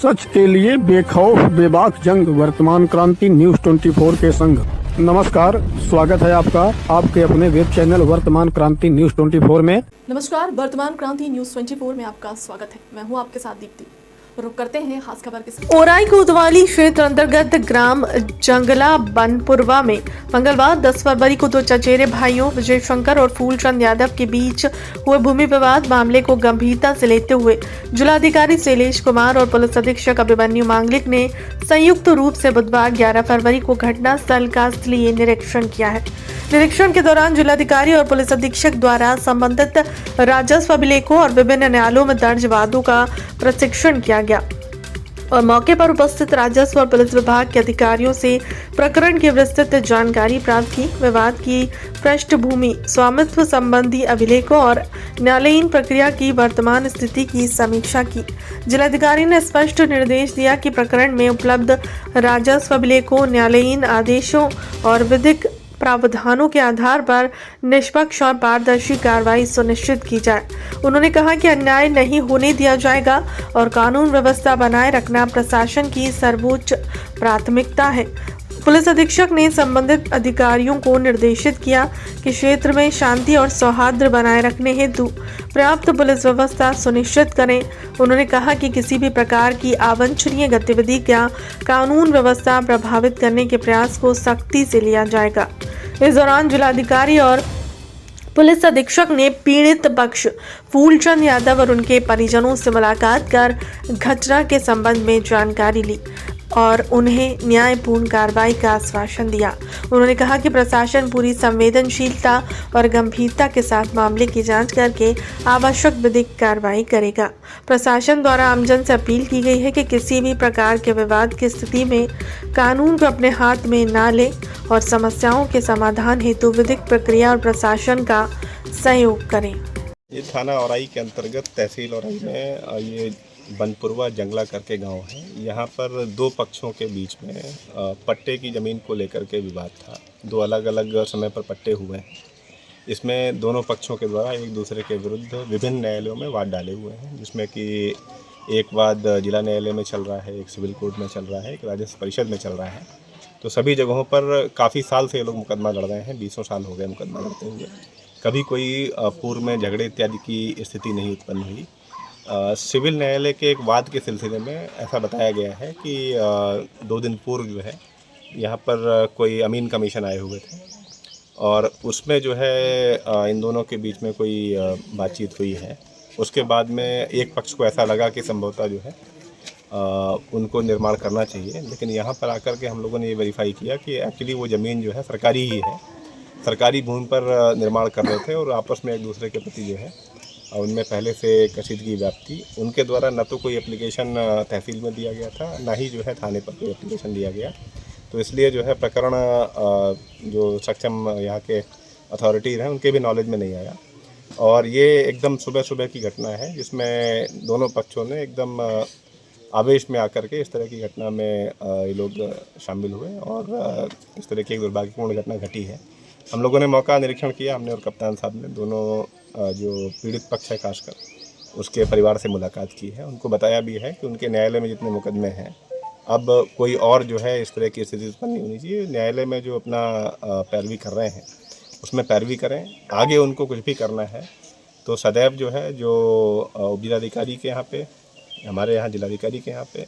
सच के लिए बेखौफ बेबाक जंग, वर्तमान क्रांति न्यूज 24 के संग। नमस्कार, स्वागत है आपका आपके अपने वेब चैनल वर्तमान क्रांति न्यूज 24 में। नमस्कार, वर्तमान क्रांति न्यूज 24 में आपका स्वागत है। मैं हूं आपके साथ दीप्ति। रुक करते हैं खास खबर के साथ। ओराई कोतवाली क्षेत्र अंतर्गत ग्राम जंगला बनपुरवा में मंगलवार 10 फरवरी को दो चचेरे भाइयों विजय शंकर और फूलचंद यादव के बीच हुए भूमि विवाद मामले को गंभीरता से लेते हुए जिलाधिकारी शैलेश कुमार और पुलिस अधीक्षक अभिमन्यु मांगलिक ने संयुक्त रूप से बुधवार 11 फरवरी को घटनास्थल का स्थलीय निरीक्षण किया है। निरीक्षण के दौरान जिलाधिकारी और पुलिस अधीक्षक द्वारा संबंधित राजस्व अभिलेखों और विभिन्न न्यायालयों में दर्ज वादों का प्रशिक्षण किया गया और मौके पर उपस्थित राजस्व और पुलिस विभाग के अधिकारियों से प्रकरण की विस्तृत जानकारी प्राप्त की। विवाद की पृष्ठभूमि, स्वामित्व संबंधी अभिलेखों और न्यायालयीन प्रक्रिया की वर्तमान स्थिति की समीक्षा की। जिलाधिकारी ने स्पष्ट निर्देश दिया कि प्रकरण में उपलब्ध राजस्व अभिलेखों, न्यायालयीन आदेशों और विधिक प्रावधानों के आधार पर निष्पक्ष और पारदर्शी कार्रवाई सुनिश्चित की जाए। उन्होंने कहा कि अन्याय नहीं होने दिया जाएगा और कानून व्यवस्था बनाए रखना प्रशासन की सर्वोच्च प्राथमिकता है। पुलिस अधीक्षक ने संबंधित अधिकारियों को निर्देशित किया कि क्षेत्र में शांति और सौहार्द बनाए रखने हेतु पर्याप्त पुलिस व्यवस्था सुनिश्चित करें। उन्होंने कहा कि किसी भी प्रकार की अवांछनीय गतिविधि या कानून व्यवस्था प्रभावित करने के प्रयास को सख्ती से लिया जाएगा। इस दौरान जिलाधिकारी और पुलिस अधीक्षक ने पीड़ित पक्ष फूलचंद यादव और उनके परिजनों से मुलाकात कर घटना के संबंध में जानकारी ली और उन्हें न्यायपूर्ण कार्रवाई का आश्वासन दिया। उन्होंने कहा कि प्रशासन पूरी संवेदनशीलता और गंभीरता के साथ मामले की जांच करके आवश्यक विधिक कार्रवाई करेगा। प्रशासन द्वारा आमजन से अपील की गई है कि किसी भी प्रकार के विवाद की स्थिति में कानून को अपने हाथ में न ले और समस्याओं के समाधान हेतु विधिक प्रक्रिया और प्रशासन का सहयोग करें। ये थाना औराई के अंतर्गत तहसील औराई में ये बनपुरवा जंगला करके गांव है। यहाँ पर दो पक्षों के बीच में पट्टे की ज़मीन को लेकर के विवाद था। दो अलग अलग समय पर पट्टे हुए हैं। इसमें दोनों पक्षों के द्वारा एक दूसरे के विरुद्ध विभिन्न न्यायालयों में वाद डाले हुए हैं, जिसमें कि एक वाद जिला न्यायालय में चल रहा है, एक सिविल कोर्ट में चल रहा है, एक राजस्व परिषद में चल रहा है। तो सभी जगहों पर काफ़ी साल से ये लोग मुकदमा लड़ रहे हैं। 20 साल हो गए मुकदमा लड़ते हुए। कभी कोई पूर्व में झगड़े इत्यादि की स्थिति नहीं उत्पन्न हुई। सिविल न्यायालय के एक वाद के सिलसिले में ऐसा बताया गया है कि 2 दिन पूर्व जो है यहाँ पर कोई अमीन कमीशन आए हुए थे और उसमें जो है इन दोनों के बीच में कोई बातचीत हुई है। उसके बाद में एक पक्ष को ऐसा लगा कि संभवतः जो है उनको निर्माण करना चाहिए, लेकिन यहाँ पर आकर के हम लोगों ने ये वेरीफाई किया कि एक्चुअली वो ज़मीन जो है सरकारी ही है। सरकारी भूमि पर निर्माण कर रहे थे और आपस में एक दूसरे के प्रति जो है उनमें पहले से कशीदगी व्याप्ति। उनके द्वारा न तो कोई एप्लीकेशन तहसील में दिया गया था, ना ही जो है थाने पर कोई एप्लीकेशन दिया गया। तो इसलिए जो है प्रकरण जो सक्षम यहाँ के अथॉरिटीज़ हैं उनके भी नॉलेज में नहीं आया और ये एकदम सुबह सुबह की घटना है, जिसमें दोनों पक्षों ने एकदम आवेश में आकर के इस तरह की घटना में ये लोग शामिल हुए और इस तरह की एक दुर्भाग्यपूर्ण घटना घटी है। हम लोगों ने मौका निरीक्षण किया, हमने और कप्तान साहब ने दोनों जो पीड़ित पक्ष है खासकर उसके परिवार से मुलाकात की है। उनको बताया भी है कि उनके न्यायालय में जितने मुकदमे हैं, अब कोई और जो है इस तरह की स्थिति उत्पन्न नहीं होनी चाहिए। न्यायालय में जो अपना पैरवी कर रहे हैं उसमें पैरवी करें। आगे उनको कुछ भी करना है तो सदैव जो है जो जिलाधिकारी के यहाँ पे, हमारे यहाँ जिलाधिकारी के यहाँ पे,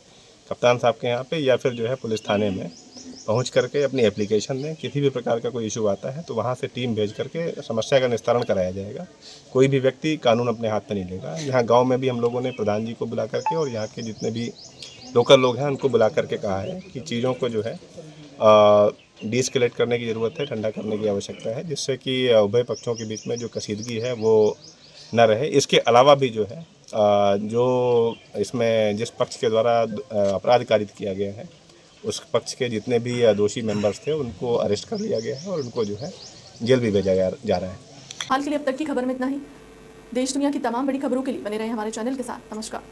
कप्तान साहब के यहाँ पे या फिर जो है पुलिस थाने में पहुंच करके अपनी एप्लीकेशन दें। किसी भी प्रकार का कोई इशू आता है तो वहाँ से टीम भेज करके समस्या का निस्तारण कराया जाएगा। कोई भी व्यक्ति कानून अपने हाथ में नहीं लेगा। यहाँ गांव में भी हम लोगों ने प्रधान जी को बुला करके और यहाँ के जितने भी लोकल लोग हैं उनको बुला करके कहा है कि चीज़ों को जो है डीएस्केलेट करने की ज़रूरत है, ठंडा करने की आवश्यकता है, जिससे कि उभय पक्षों के बीच में जो कशीदगी है वो न रहे। इसके अलावा भी जो है जो इसमें जिस पक्ष के द्वारा अपराध कारित किया गया है उस पक्ष के जितने भी दोषी मेंबर्स थे उनको अरेस्ट कर लिया गया है और उनको जो है जेल भी भेजा जा रहा है। हाल के लिए अब तक की खबर में इतना ही। देश दुनिया की तमाम बड़ी खबरों के लिए बने रहे हमारे चैनल के साथ। नमस्कार।